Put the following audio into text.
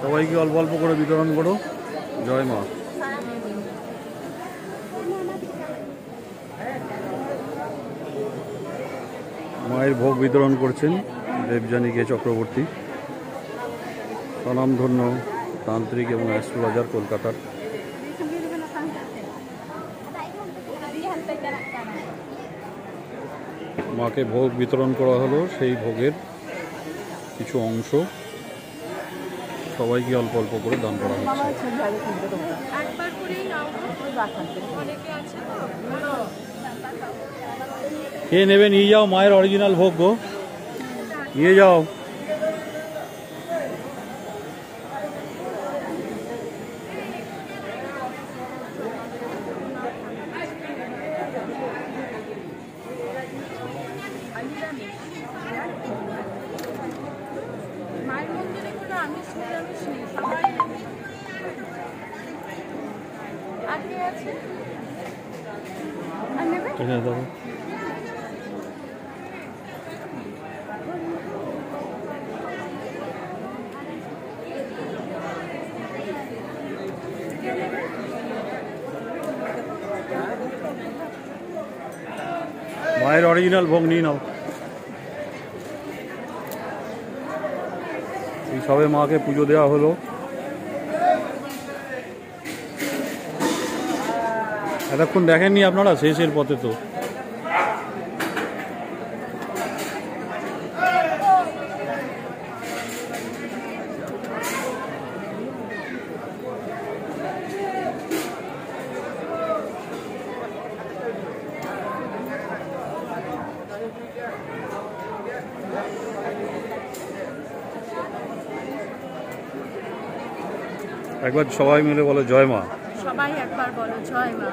সবাইকে অল্প অল্প করে বিতরণ করো। জয় মা। মায়ের ভোগ বিতরণ করছেন দেবযানী কে চক্রবর্তী, স্বনামধন্য তান্ত্রিক এবং অ্যাস্ট্রোলজার, কলকাতার। মাকে ভোগ বিতরণ করা হলো, সেই ভোগের কিছু অংশ সবাইকে অল্প অল্প করে দান করা হচ্ছে। কে নেবে নিয়ে যাও, মায়ের অরিজিনাল ভোগ গো, নিয়ে যাও। মায়ের অরিজিনাল ভোগ নিয়ে নাও। এই সবে মাকে পুজো দেওয়া হলো। এতক্ষণ দেখেননি আপনারা, শেষের পথে তো। একবার সবাই মিলে বলো জয় মা। সবাই একবার বলো জয় মা।